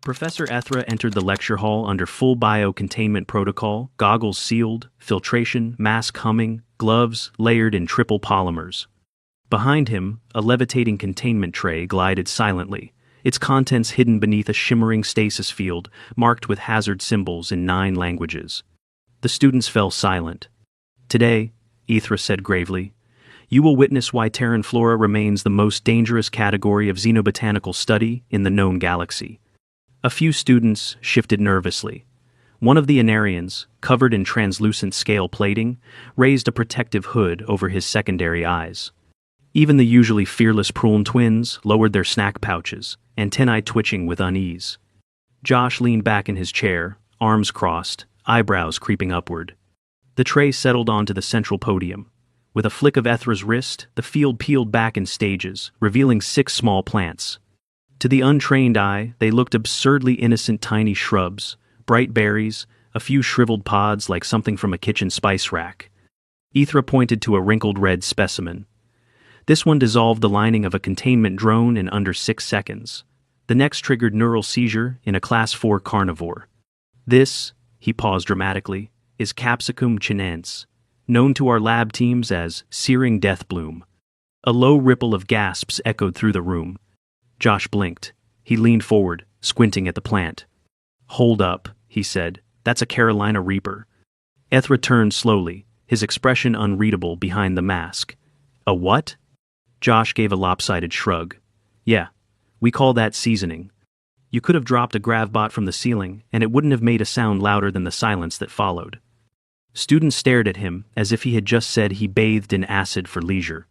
Professor Ethra entered the lecture hall under full bio-containment protocol, goggles sealed, filtration, mask humming, gloves layered in triple polymers. Behind him, a levitating containment tray glided silently, its contents hidden beneath a shimmering stasis field marked with hazard symbols in 9 languages. The students fell silent. "Today," Ethra said gravely, "you will witness why Terran flora remains the most dangerous category of xenobotanical study in the known galaxy." A few students shifted nervously. One of the Anarians, covered in translucent scale plating, raised a protective hood over his secondary eyes. Even the usually fearless Pruln twins lowered their snack pouches, antennae twitching with unease. Josh leaned back in his chair, arms crossed, eyebrows creeping upward. The tray settled onto the central podium. With a flick of Ethra's wrist, the field peeled back in stages, revealing 6 small plants. To the untrained eye, they looked absurdly innocent tiny shrubs, bright berries, a few shriveled pods like something from a kitchen spice rack. Ethra pointed to a wrinkled red specimen. This one dissolved the lining of a containment drone in under 6 seconds. The next triggered neural seizure in a Class 4 carnivore. This, he paused dramatically, is Capsicum chinense, known to our lab teams as searing death bloom. A low ripple of gasps echoed through the room. Josh blinked. He leaned forward, squinting at the plant. "Hold up," he said. "That's a Carolina Reaper." Ethra turned slowly, his expression unreadable behind the mask. "A what?" Josh gave a lopsided shrug. "Yeah, we call that seasoning. You could have dropped a gravbot from the ceiling, and it wouldn't have made a sound louder than the silence that followed." Students stared at him as if he had just said he bathed in acid for leisure.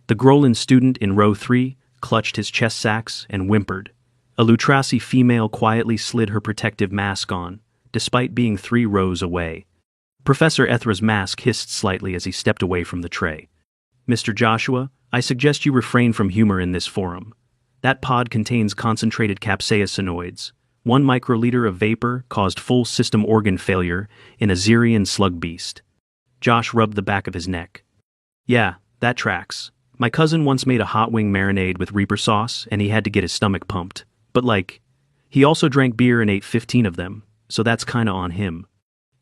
The Grolan student in row 3 clutched his chest sacs and whimpered. A Lutrasi female quietly slid her protective mask on, despite being 3 rows away. Professor Ethra's mask hissed slightly as he stepped away from the tray. "Mr. Joshua, I suggest you refrain from humor in this forum. That pod contains concentrated capsaicinoids. 1 microliter of vapor caused full system organ failure in a Xerian slug beast." Josh rubbed the back of his neck. "Yeah, that tracks. My cousin once made a hot wing marinade with Reaper sauce, and he had to get his stomach pumped. But he also drank beer and ate 15 of them, so that's kinda on him."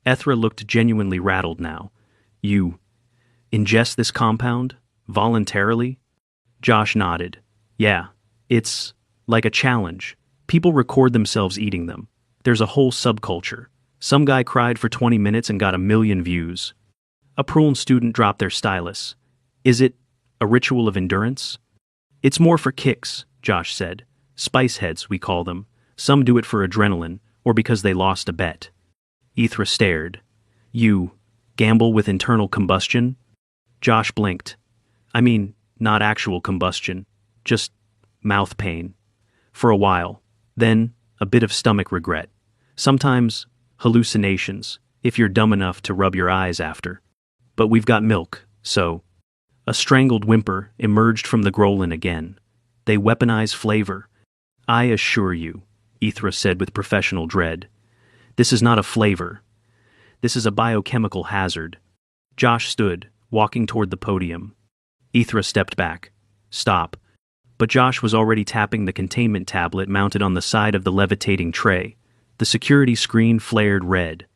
Ethra looked genuinely rattled now. "You ingest this compound? Voluntarily?" Josh nodded. "Yeah, it's like a challenge. People record themselves eating them. There's a whole subculture. Some guy cried for 20 minutes and got 1 million views." A Pruln student dropped their stylus. "Is it a ritual of endurance?" "It's more for kicks," Josh said. "Spice heads, we call them. Some do it for adrenaline, or because they lost a bet." Ethra stared. "You gamble with internal combustion?" Josh blinked. "I mean, not actual combustion, just mouth pain. For a while. Then, a bit of stomach regret. Sometimes, hallucinations, if you're dumb enough to rub your eyes after. But we've got milk, so..." A strangled whimper emerged from the Grolan again. "They weaponize flavor." "I assure you," Ethra said with professional dread, "this is not a flavor. This is a biochemical hazard." Josh stood, walking toward the podium. Ethra stepped back. "Stop." But Josh was already tapping the containment tablet mounted on the side of the levitating tray. The security screen flared red.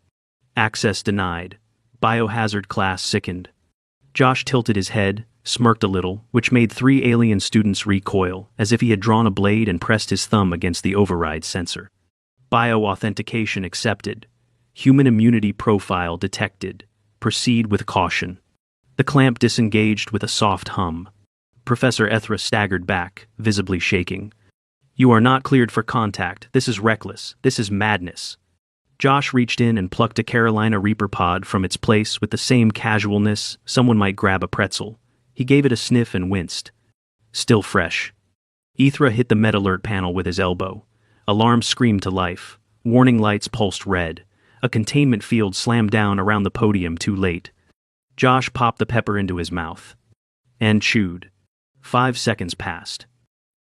"Access denied. Biohazard class sickened." Josh tilted his head, smirked a little, which made 3 alien students recoil, as if he had drawn a blade and pressed his thumb against the override sensor. "Bio-authentication accepted. Human immunity profile detected. Proceed with caution." The clamp disengaged with a soft hum. Professor Ethra staggered back, visibly shaking. "You are not cleared for contact. This is reckless. This is madness." Josh reached in and plucked a Carolina Reaper pod from its place with the same casualness someone might grab a pretzel. He gave it a sniff and winced. "Still fresh." Ethra hit the med alert panel with his elbow. Alarm screamed to life. Warning lights pulsed red. A containment field slammed down around the podium too late. Josh popped the pepper into his mouth. And chewed. 5 seconds passed.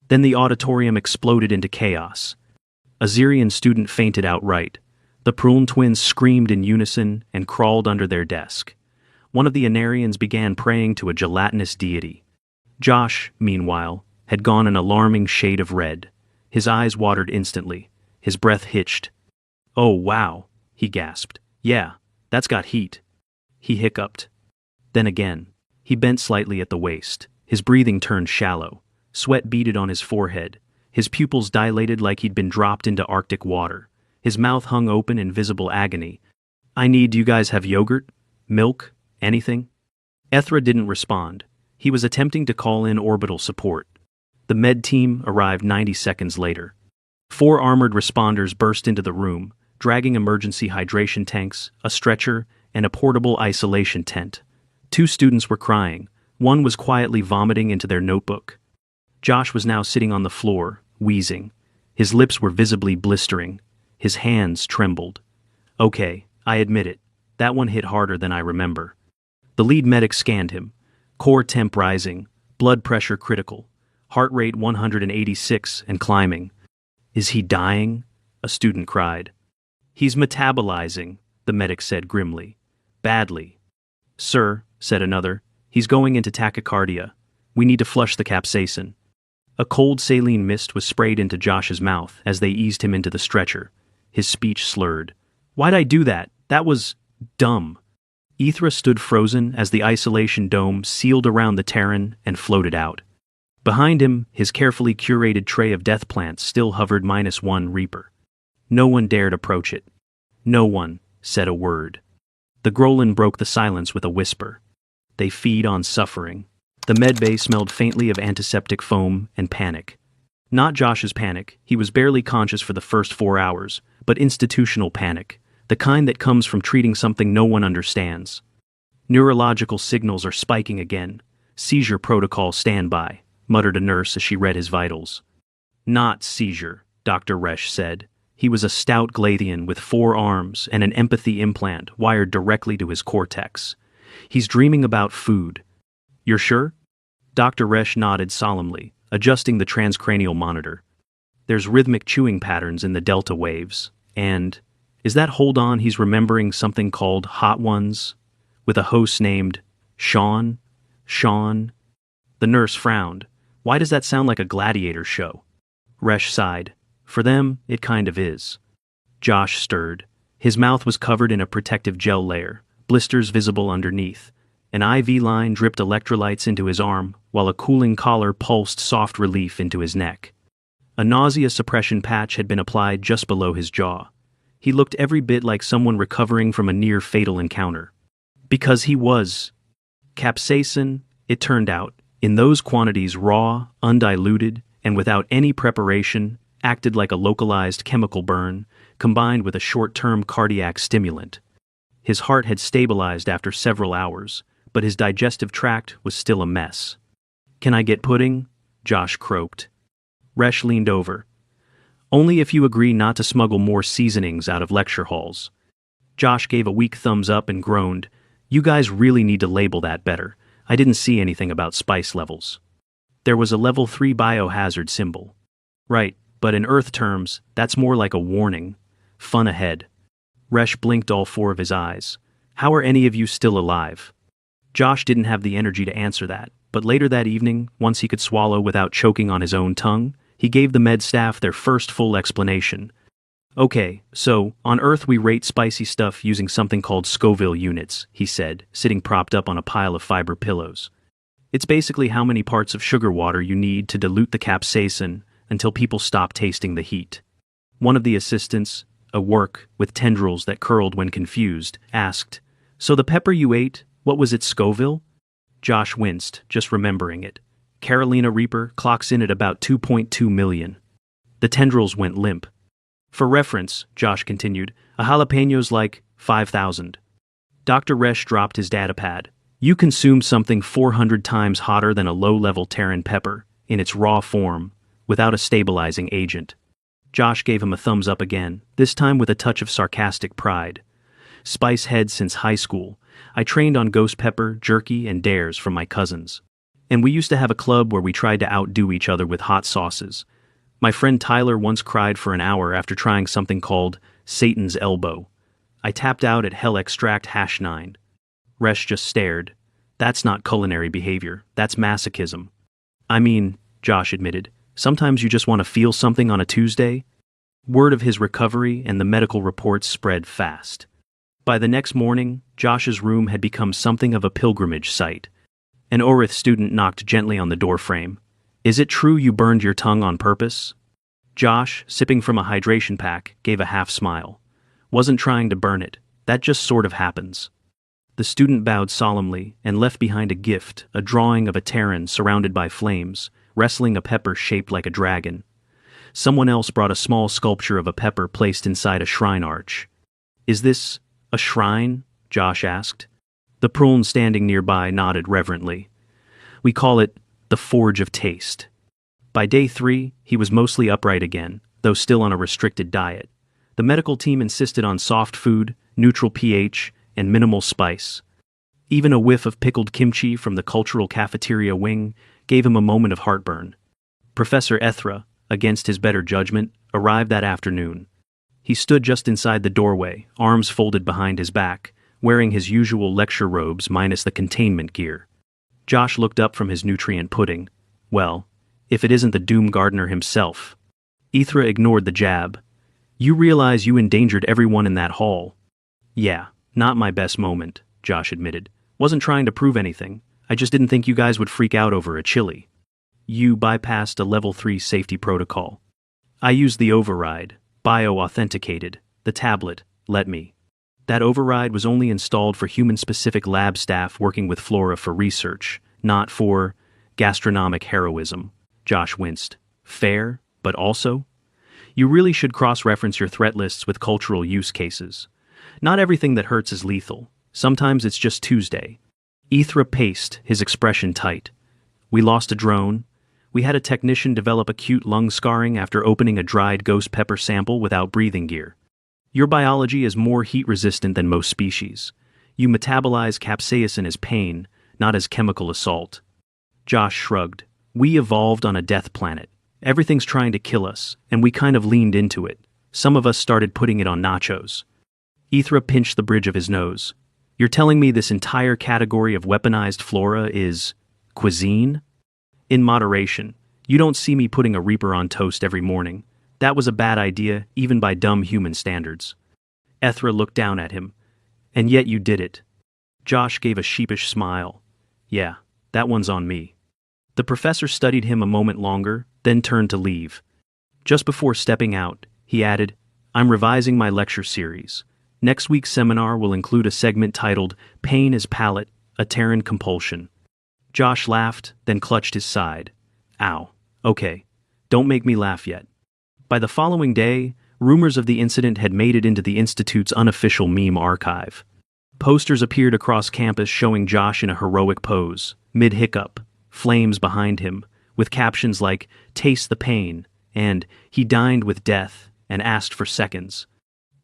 Then the auditorium exploded into chaos. A Xerian student fainted outright. The Pruln twins screamed in unison and crawled under their desk. One of the Anarians began praying to a gelatinous deity. Josh, meanwhile, had gone an alarming shade of red. His eyes watered instantly. His breath hitched. "Oh, wow," he gasped. "Yeah, that's got heat." He hiccuped. Then again. He bent slightly at the waist. His breathing turned shallow. Sweat beaded on his forehead. His pupils dilated like he'd been dropped into Arctic water. His mouth hung open in visible agony. Do you guys have yogurt? Milk? Anything?" Ethra didn't respond. He was attempting to call in orbital support. The med team arrived 90 seconds later. 4 armored responders burst into the room, dragging emergency hydration tanks, a stretcher, and a portable isolation tent. 2 students were crying. One was quietly vomiting into their notebook. Josh was now sitting on the floor, wheezing. His lips were visibly blistering. His hands trembled. "Okay, I admit it. That one hit harder than I remember." The lead medic scanned him. Core temp rising, blood pressure critical, heart rate 186 and climbing. "Is he dying?" a student cried. "He's metabolizing," the medic said grimly. "Badly." "Sir," said another, "he's going into tachycardia. We need to flush the capsaicin." A cold saline mist was sprayed into Josh's mouth as they eased him into the stretcher. His speech slurred. "Why'd I do that? That was dumb." Ethra stood frozen as the isolation dome sealed around the Terran and floated out. Behind him, his carefully curated tray of death plants still hovered -1 Reaper. No one dared approach it. No one said a word. The Grolin broke the silence with a whisper. "They feed on suffering." The medbay smelled faintly of antiseptic foam and panic. Not Josh's panic, he was barely conscious for the first 4 hours, but institutional panic, the kind that comes from treating something no one understands. "Neurological signals are spiking again. Seizure protocol standby," muttered a nurse as she read his vitals. "Not seizure," Dr. Resch said. He was a stout Glathian with 4 arms and an empathy implant wired directly to his cortex. "He's dreaming about food." "You're sure?" Dr. Resch nodded solemnly, adjusting the transcranial monitor. "There's rhythmic chewing patterns in the delta waves, and is that hold on he's remembering something called Hot Ones, with a host named Sean? Sean?" The nurse frowned. "Why does that sound like a gladiator show?" Resch sighed. "For them, it kind of is." Josh stirred. His mouth was covered in a protective gel layer, blisters visible underneath. An IV line dripped electrolytes into his arm, while a cooling collar pulsed soft relief into his neck. A nausea suppression patch had been applied just below his jaw. He looked every bit like someone recovering from a near-fatal encounter. Because he was. Capsaicin, it turned out, in those quantities raw, undiluted, and without any preparation, acted like a localized chemical burn, combined with a short-term cardiac stimulant. His heart had stabilized after several hours, but his digestive tract was still a mess. "Can I get pudding?" Josh croaked. Resch leaned over. "Only if you agree not to smuggle more seasonings out of lecture halls." Josh gave a weak thumbs up and groaned. "You guys really need to label that better. I didn't see anything about spice levels." There was a level 3 biohazard symbol. "Right, but in Earth terms, that's more like a warning. Fun ahead." Resch blinked all 4 of his eyes. "How are any of you still alive?" Josh didn't have the energy to answer that, but later that evening, once he could swallow without choking on his own tongue, he gave the med staff their first full explanation. "Okay, so, on Earth we rate spicy stuff using something called Scoville units," he said, sitting propped up on a pile of fiber pillows. "It's basically how many parts of sugar water you need to dilute the capsaicin until people stop tasting the heat." One of the assistants, a work with tendrils that curled when confused, asked, "So the pepper you ate, what was it, Scoville?" Josh winced, just remembering it. Carolina Reaper clocks in at about 2.2 million. The tendrils went limp. "For reference," Josh continued, "a jalapeño's like 5,000. Dr. Resch dropped his datapad. "You consume something 400 times hotter than a low-level Terran pepper, in its raw form, without a stabilizing agent." Josh gave him a thumbs up again, this time with a touch of sarcastic pride. "Spice head since high school. I trained on ghost pepper, jerky, and dares from my cousins. And we used to have a club where we tried to outdo each other with hot sauces. My friend Tyler once cried for an hour after trying something called Satan's Elbow. I tapped out at Hell Extract #9. Resch just stared. "That's not culinary behavior, that's masochism." "I mean," Josh admitted, "sometimes you just want to feel something on a Tuesday." Word of his recovery and the medical reports spread fast. By the next morning, Josh's room had become something of a pilgrimage site. An Orith student knocked gently on the doorframe. "Is it true you burned your tongue on purpose?" Josh, sipping from a hydration pack, gave a half smile. "Wasn't trying to burn it. That just sort of happens." The student bowed solemnly and left behind a gift, a drawing of a Terran surrounded by flames, wrestling a pepper shaped like a dragon. Someone else brought a small sculpture of a pepper placed inside a shrine arch. "Is this a shrine?" Josh asked. The prune standing nearby nodded reverently. "We call it the Forge of Taste." By day 3, he was mostly upright again, though still on a restricted diet. The medical team insisted on soft food, neutral pH, and minimal spice. Even a whiff of pickled kimchi from the cultural cafeteria wing gave him a moment of heartburn. Professor Ethra, against his better judgment, arrived that afternoon. He stood just inside the doorway, arms folded behind his back, wearing his usual lecture robes minus the containment gear. Josh looked up from his nutrient pudding. Well, if it isn't the Doom Gardener himself. Ethra ignored the jab. "You realize you endangered everyone in that hall." "Yeah, not my best moment," Josh admitted. "Wasn't trying to prove anything. I just didn't think you guys would freak out over a chili." "You bypassed a level 3 safety protocol." "I used the override, bio-authenticated, the tablet, let me." "That override was only installed for human-specific lab staff working with Flora for research, not for gastronomic heroism." Josh winced. "Fair, but also?" "You really should cross-reference your threat lists with cultural use cases. Not everything that hurts is lethal. Sometimes it's just Tuesday." Ethra paced, his expression tight. "We lost a drone. We had a technician develop acute lung scarring after opening a dried ghost pepper sample without breathing gear. Your biology is more heat-resistant than most species. You metabolize capsaicin as pain, not as chemical assault." Josh shrugged. "We evolved on a death planet. Everything's trying to kill us, and we kind of leaned into it. Some of us started putting it on nachos." Ethra pinched the bridge of his nose. "You're telling me this entire category of weaponized flora is cuisine?" "In moderation. You don't see me putting a Reaper on toast every morning. That was a bad idea, even by dumb human standards." Ethra looked down at him. "And yet you did it." Josh gave a sheepish smile. "Yeah, that one's on me." The professor studied him a moment longer, then turned to leave. Just before stepping out, he added, "I'm revising my lecture series. Next week's seminar will include a segment titled Pain is Palate, a Terran Compulsion." Josh laughed, then clutched his side. "Ow. Okay. Don't make me laugh yet." By the following day, rumors of the incident had made it into the Institute's unofficial meme archive. Posters appeared across campus showing Josh in a heroic pose, mid-hiccup, flames behind him, with captions like, "Taste the pain," and "He dined with death and asked for seconds."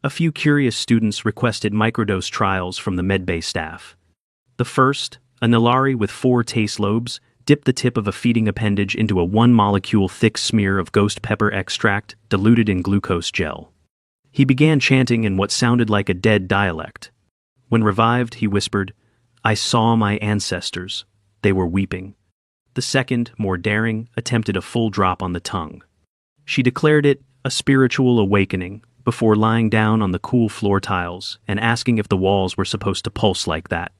A few curious students requested microdose trials from the medbay staff. The first, a Nilari with 4 taste lobes, dipped the tip of a feeding appendage into a 1-molecule thick smear of ghost pepper extract diluted in glucose gel. He began chanting in what sounded like a dead dialect. When revived, he whispered, "I saw my ancestors. They were weeping." The second, more daring, attempted a full drop on the tongue. She declared it a spiritual awakening before lying down on the cool floor tiles and asking if the walls were supposed to pulse like that.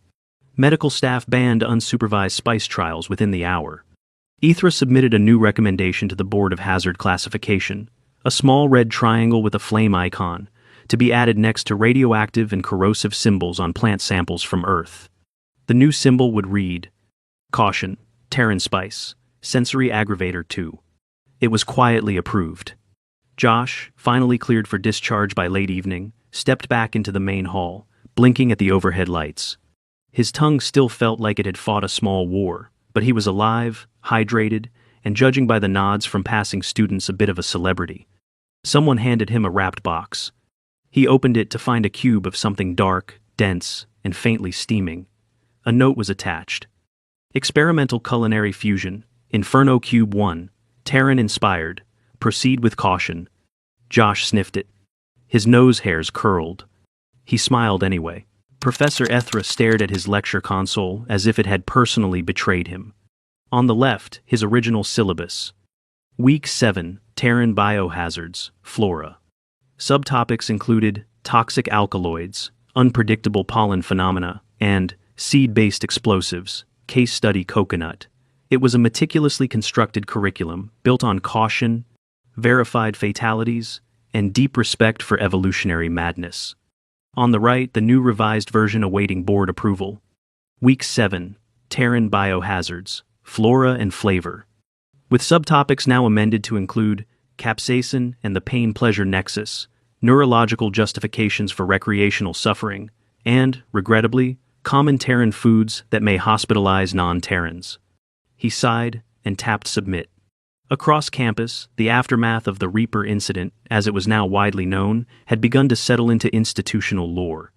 Medical staff banned unsupervised spice trials within the hour. Ethra submitted a new recommendation to the Board of Hazard Classification, a small red triangle with a flame icon, to be added next to radioactive and corrosive symbols on plant samples from Earth. The new symbol would read, "Caution, Terran Spice, Sensory Aggravator 2. It was quietly approved. Josh, finally cleared for discharge by late evening, stepped back into the main hall, blinking at the overhead lights. His tongue still felt like it had fought a small war, but he was alive, hydrated, and judging by the nods from passing students, a bit of a celebrity. Someone handed him a wrapped box. He opened it to find a cube of something dark, dense, and faintly steaming. A note was attached. "Experimental culinary fusion, Inferno Cube 1, Terran inspired. Proceed with caution." Josh sniffed it. His nose hairs curled. He smiled anyway. Professor Ethra stared at his lecture console as if it had personally betrayed him. On the left, his original syllabus. Week 7, Terran Biohazards, Flora. Subtopics included toxic alkaloids, unpredictable pollen phenomena, and seed-based explosives, case study coconut. It was a meticulously constructed curriculum built on caution, verified fatalities, and deep respect for evolutionary madness. On the right, the new revised version awaiting board approval. Week 7, Terran Biohazards, Flora and Flavor. With subtopics now amended to include capsaicin and the pain-pleasure nexus, neurological justifications for recreational suffering, and, regrettably, common Terran foods that may hospitalize non-Terrans. He sighed and tapped submit. Across campus, the aftermath of the Reaper incident, as it was now widely known, had begun to settle into institutional lore.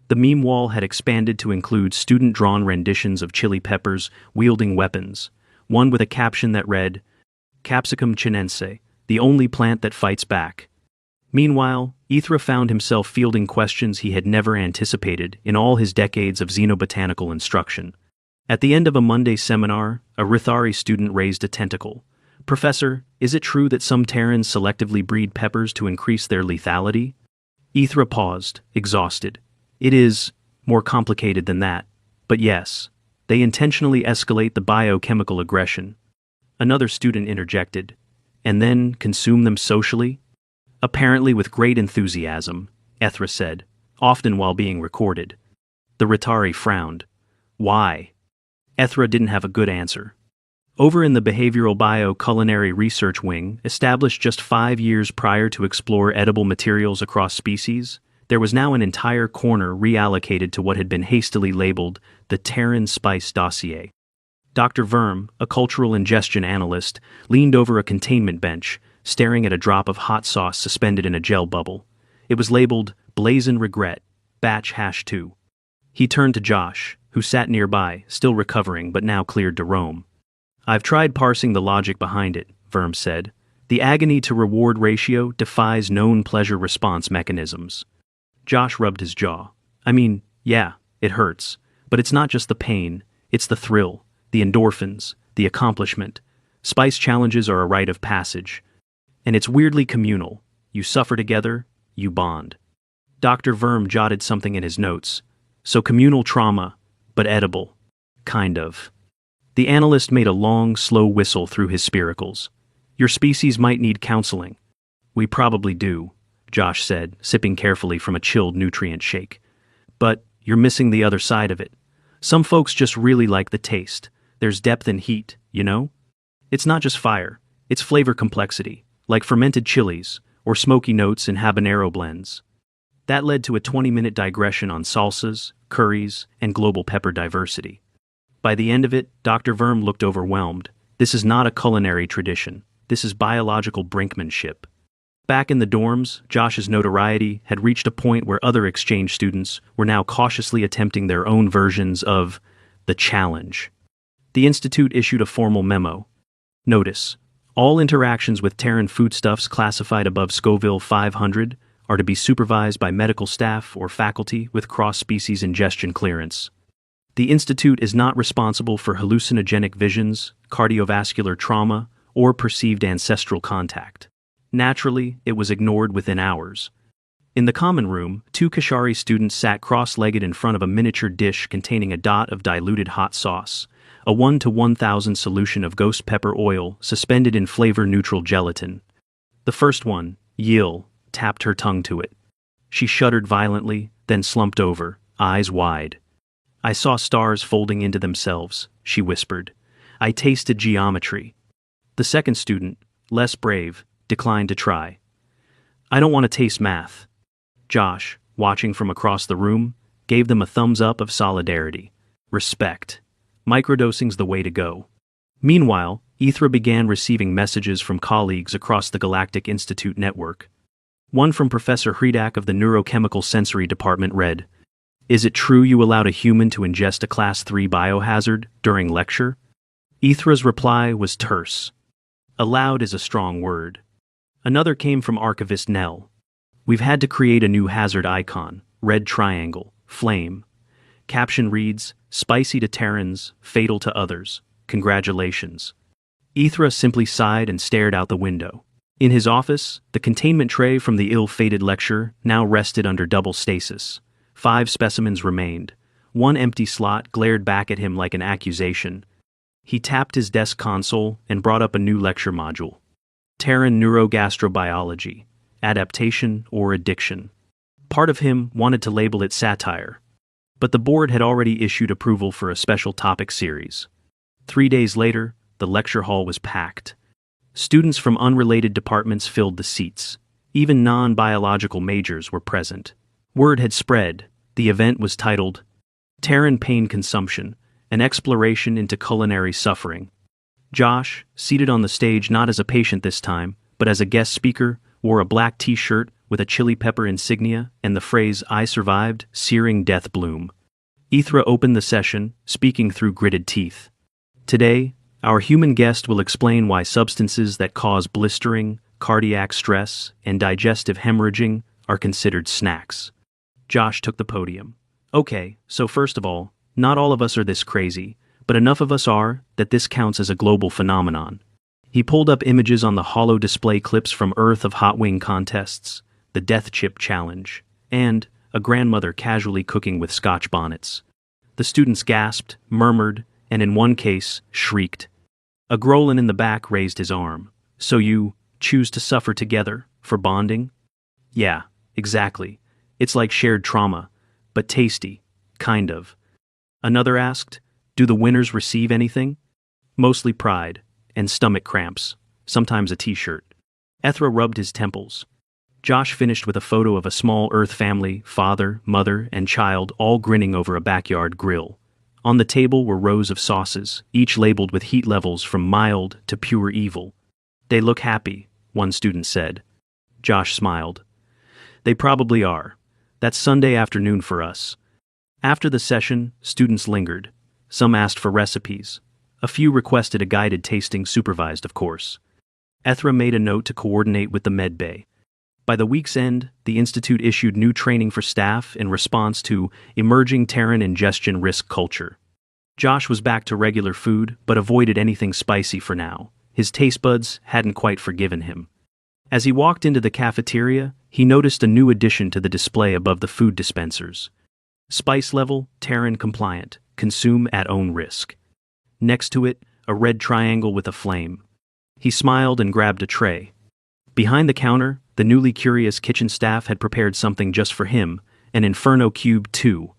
The meme wall had expanded to include student-drawn renditions of chili peppers wielding weapons, one with a caption that read, Capsicum chinense, the only plant that fights back. Meanwhile, Ithra found himself fielding questions he had never anticipated in all his decades of xenobotanical instruction. At the end of a Monday seminar, a Rithari student raised a tentacle. Professor, is it true that some Terrans selectively breed peppers to increase their lethality? Ithra paused, exhausted. It is more complicated than that. But yes, they intentionally escalate the biochemical aggression. Another student interjected. And then consume them socially? Apparently with great enthusiasm, Ithra said, often while being recorded. The Rithari frowned. Why? Ithra didn't have a good answer. Over in the Behavioral Bio-Culinary Research Wing, established just 5 years prior to explore edible materials across species, there was now an entire corner reallocated to what had been hastily labeled the Terran Spice Dossier. Dr. Verm, a cultural ingestion analyst, leaned over a containment bench, staring at a drop of hot sauce suspended in a gel bubble. It was labeled Blazin' Regret, Batch #2. He turned to Josh, who sat nearby, still recovering but now cleared to roam. I've tried parsing the logic behind it, Verm said. The agony-to-reward ratio defies known pleasure-response mechanisms. Josh rubbed his jaw. I mean, yeah, it hurts. But it's not just the pain, it's the thrill, the endorphins, the accomplishment. Spice challenges are a rite of passage. And it's weirdly communal. You suffer together, you bond. Dr. Verm jotted something in his notes. So communal trauma, but edible. Kind of. The analyst made a long, slow whistle through his spiracles. Your species might need counseling. We probably do, Josh said, sipping carefully from a chilled nutrient shake. But you're missing the other side of it. Some folks just really like the taste. There's depth and heat, you know? It's not just fire, it's flavor complexity, like fermented chilies, or smoky notes in habanero blends. That led to a 20-minute digression on salsas, curries, and global pepper diversity. By the end of it, Dr. Verm looked overwhelmed. This is not a culinary tradition. This is biological brinkmanship. Back in the dorms, Josh's notoriety had reached a point where other exchange students were now cautiously attempting their own versions of the challenge. The Institute issued a formal memo. Notice: all interactions with Terran foodstuffs classified above Scoville 500 are to be supervised by medical staff or faculty with cross-species ingestion clearance. The Institute is not responsible for hallucinogenic visions, cardiovascular trauma, or perceived ancestral contact. Naturally, it was ignored within hours. In the common room, 2 Kashari students sat cross-legged in front of a miniature dish containing a dot of diluted hot sauce, a 1 to 1,000 solution of ghost pepper oil suspended in flavor-neutral gelatin. The first one, Yil, tapped her tongue to it. She shuddered violently, then slumped over, eyes wide. I saw stars folding into themselves, she whispered. I tasted geometry. The second student, less brave, declined to try. I don't want to taste math. Josh, watching from across the room, gave them a thumbs up of solidarity. Respect. Microdosing's the way to go. Meanwhile, Ithra began receiving messages from colleagues across the Galactic Institute network. One from Professor Hredak of the Neurochemical Sensory Department read, Is it true you allowed a human to ingest a Class 3 biohazard during lecture? Ithra's reply was terse. Allowed is a strong word. Another came from archivist Nell. We've had to create a new hazard icon, red triangle, flame. Caption reads, Spicy to Terrans, fatal to others. Congratulations. Ithra simply sighed and stared out the window. In his office, the containment tray from the ill-fated lecture now rested under double stasis. 5 specimens remained. One empty slot glared back at him like an accusation. He tapped his desk console and brought up a new lecture module. Terran neurogastrobiology, adaptation or addiction. Part of him wanted to label it satire, but the board had already issued approval for a special topic series. 3 days later, the lecture hall was packed. Students from unrelated departments filled the seats. Even non-biological majors were present. Word had spread. The event was titled Terran Pain Consumption, an exploration into culinary suffering. Josh, seated on the stage not as a patient this time, but as a guest speaker, wore a black t-shirt with a chili pepper insignia and the phrase "I survived" searing death bloom. Ithra opened the session, speaking through gritted teeth. Today, our human guest will explain why substances that cause blistering, cardiac stress, and digestive hemorrhaging are considered snacks. Josh took the podium. Okay, so first of all, not all of us are this crazy, but enough of us are that this counts as a global phenomenon. He pulled up images on the holo display clips from Earth of hot wing contests, the Death Chip Challenge, and a grandmother casually cooking with Scotch bonnets. The students gasped, murmured, and in one case, shrieked. A Grolin in the back raised his arm. So you choose to suffer together, for bonding? Yeah, exactly. It's like shared trauma, but tasty, kind of. Another asked, do the winners receive anything? Mostly pride, and stomach cramps, sometimes a t-shirt. Ethra rubbed his temples. Josh finished with a photo of a small Earth family, father, mother, and child, all grinning over a backyard grill. On the table were rows of sauces, each labeled with heat levels from mild to pure evil. They look happy, one student said. Josh smiled. They probably are. That's Sunday afternoon for us. After the session, students lingered. Some asked for recipes. A few requested a guided tasting, supervised, of course. Ethra made a note to coordinate with the med bay. By the week's end, the Institute issued new training for staff in response to emerging Terran ingestion risk culture. Josh was back to regular food, but avoided anything spicy for now. His taste buds hadn't quite forgiven him. As he walked into the cafeteria, he noticed a new addition to the display above the food dispensers. Spice level, Terran compliant, consume at own risk. Next to it, a red triangle with a flame. He smiled and grabbed a tray. Behind the counter, the newly curious kitchen staff had prepared something just for him, an Inferno Cube 2,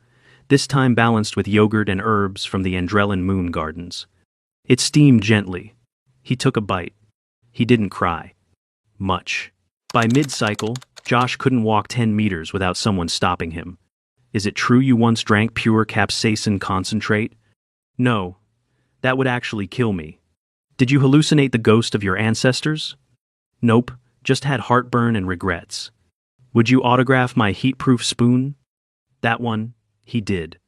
this time balanced with yogurt and herbs from the Andrellan Moon Gardens. It steamed gently. He took a bite. He didn't cry. Much. By mid-cycle, Josh couldn't walk 10 meters without someone stopping him. Is it true you once drank pure capsaicin concentrate? No. That would actually kill me. Did you hallucinate the ghost of your ancestors? Nope. Just had heartburn and regrets. Would you autograph my heat-proof spoon? That one, he did.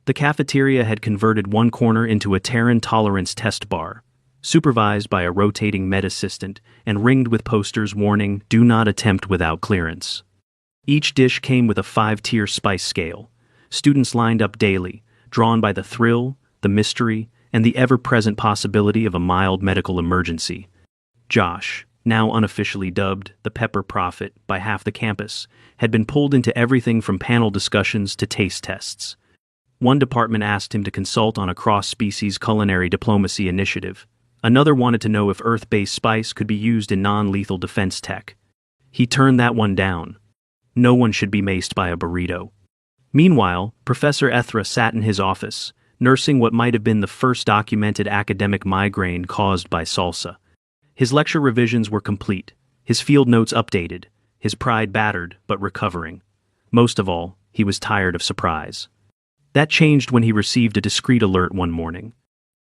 The cafeteria had converted one corner into a Terran tolerance test bar, supervised by a rotating med assistant and ringed with posters warning, "Do not attempt without clearance." Each dish came with a 5-tier spice scale. Students lined up daily, drawn by the thrill, the mystery, and the ever-present possibility of a mild medical emergency. Josh, now unofficially dubbed the Pepper Prophet by half the campus, had been pulled into everything from panel discussions to taste tests. One department asked him to consult on a cross-species culinary diplomacy initiative. Another wanted to know if Earth-based spice could be used in non-lethal defense tech. He turned that one down. No one should be maced by a burrito. Meanwhile, Professor Ethra sat in his office, nursing what might have been the first documented academic migraine caused by salsa. His lecture revisions were complete, his field notes updated, his pride battered but recovering. Most of all, he was tired of surprise. That changed when he received a discreet alert one morning.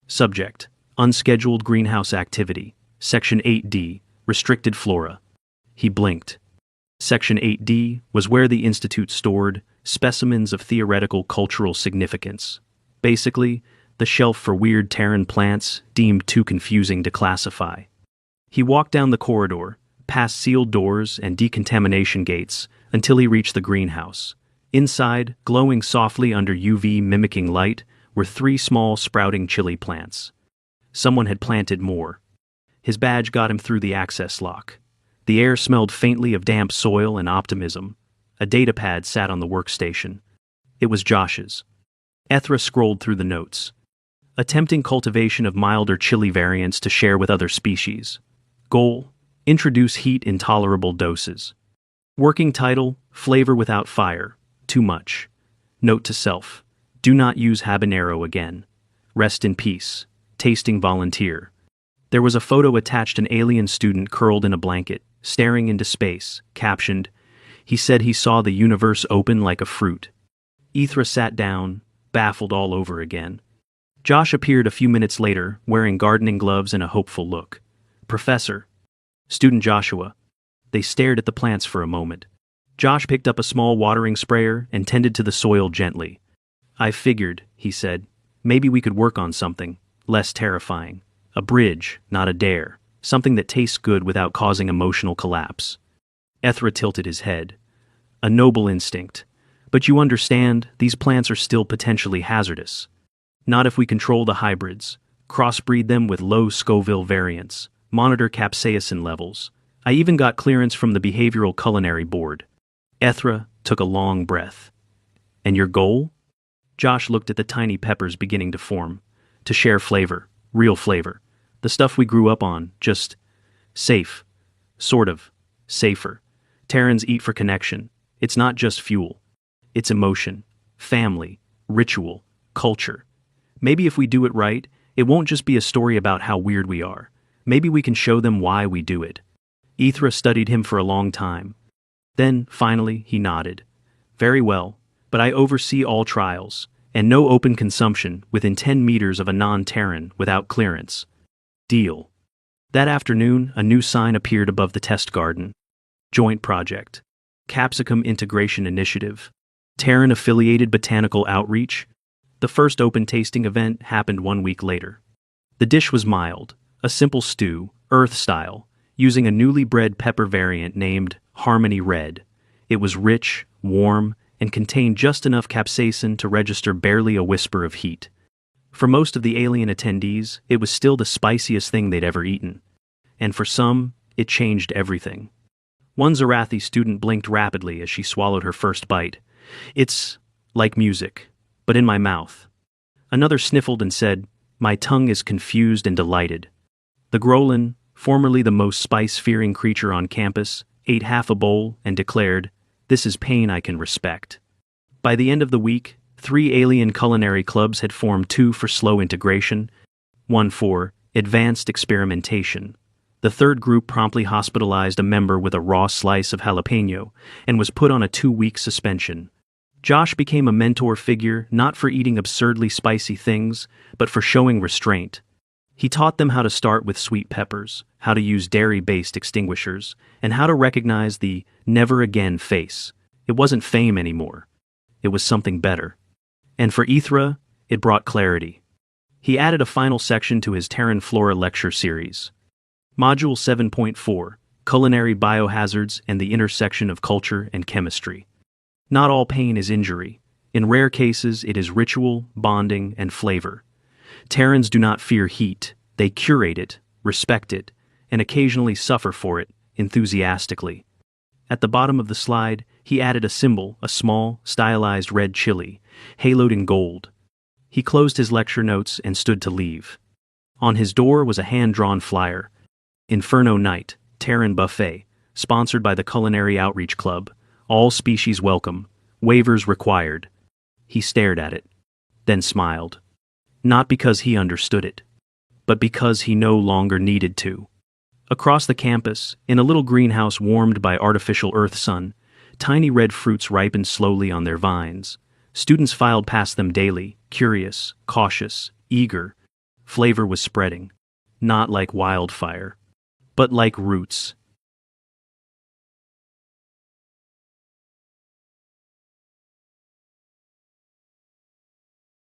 Subject: Unscheduled greenhouse activity. Section 8D, Restricted Flora. He blinked. Section 8D was where the Institute stored specimens of theoretical cultural significance. Basically, the shelf for weird Terran plants deemed too confusing to classify. He walked down the corridor, past sealed doors and decontamination gates, until he reached the greenhouse. Inside, glowing softly under UV mimicking light, were 3 small sprouting chili plants. Someone had planted more. His badge got him through the access lock. The air smelled faintly of damp soil and optimism. A datapad sat on the workstation. It was Josh's. Ethra scrolled through the notes. Attempting cultivation of milder chili variants to share with other species. Goal: introduce heat in tolerable doses. Working title: flavor without fire. Too much. Note to self: do not use habanero again. Rest in peace. Tasting volunteer. There was a photo attached, an alien student curled in a blanket, staring into space, captioned, "He said he saw the universe open like a fruit." Ethra sat down, baffled all over again. Josh appeared a few minutes later, wearing gardening gloves and a hopeful look. "Professor." "Student Joshua." They stared at the plants for a moment. Josh picked up a small watering sprayer and tended to the soil gently. "I figured," he said, "maybe we could work on something less terrifying. A bridge, not a dare. Something that tastes good without causing emotional collapse." Ethra tilted his head. "A noble instinct. But you understand, these plants are still potentially hazardous. Not if we control the hybrids, crossbreed them with low Scoville variants, monitor capsaicin levels. I even got clearance from the Behavioral Culinary Board." Ethra took a long breath. "And your goal?" Josh looked at the tiny peppers beginning to form. "To share flavor, real flavor. The stuff we grew up on, just safe. Sort of. Safer. Terrans eat for connection. It's not just fuel. It's emotion, family, ritual, culture. Maybe if we do it right, it won't just be a story about how weird we are. Maybe we can show them why we do it." Ethra studied him for a long time. Then, finally, he nodded. "Very well, but I oversee all trials, and no open consumption within 10 meters of a non-Terran without clearance. Deal." That afternoon, a new sign appeared above the test garden. Joint Project. Capsicum Integration Initiative. Terran-affiliated botanical outreach. The first open tasting event happened 1 week later. The dish was mild, a simple stew, Earth-style, using a newly bred pepper variant named Harmony Red. It was rich, warm, and contained just enough capsaicin to register barely a whisper of heat. For most of the alien attendees, it was still the spiciest thing they'd ever eaten. And for some, it changed everything. One Zarathi student blinked rapidly as she swallowed her first bite. "It's like music, but in my mouth." Another sniffled and said, "My tongue is confused and delighted." The Grolin, formerly the most spice-fearing creature on campus, ate half a bowl and declared, "This is pain I can respect." By the end of the week, 3 alien culinary clubs had formed, 2 for slow integration, 1 for advanced experimentation. The third group promptly hospitalized a member with a raw slice of jalapeno and was put on a 2-week suspension. Josh became a mentor figure not for eating absurdly spicy things, but for showing restraint. He taught them how to start with sweet peppers, how to use dairy-based extinguishers, and how to recognize the never again face. It wasn't fame anymore. It was something better. And for Ethra, it brought clarity. He added a final section to his Terran Flora lecture series. Module 7.4, Culinary Biohazards and the Intersection of Culture and Chemistry. Not all pain is injury. In rare cases, it is ritual, bonding, and flavor. Terrans do not fear heat. They curate it, respect it, and occasionally suffer for it, enthusiastically. At the bottom of the slide, he added a symbol, a small, stylized red chili, haloed in gold. He closed his lecture notes and stood to leave. On his door was a hand-drawn flyer. Inferno Night, Terran Buffet, sponsored by the Culinary Outreach Club. All species welcome. Waivers required. He stared at it, then smiled. Not because he understood it, but because he no longer needed to. Across the campus, in a little greenhouse warmed by artificial earth sun, tiny red fruits ripened slowly on their vines. Students filed past them daily, curious, cautious, eager. Flavor was spreading, not like wildfire, but like roots,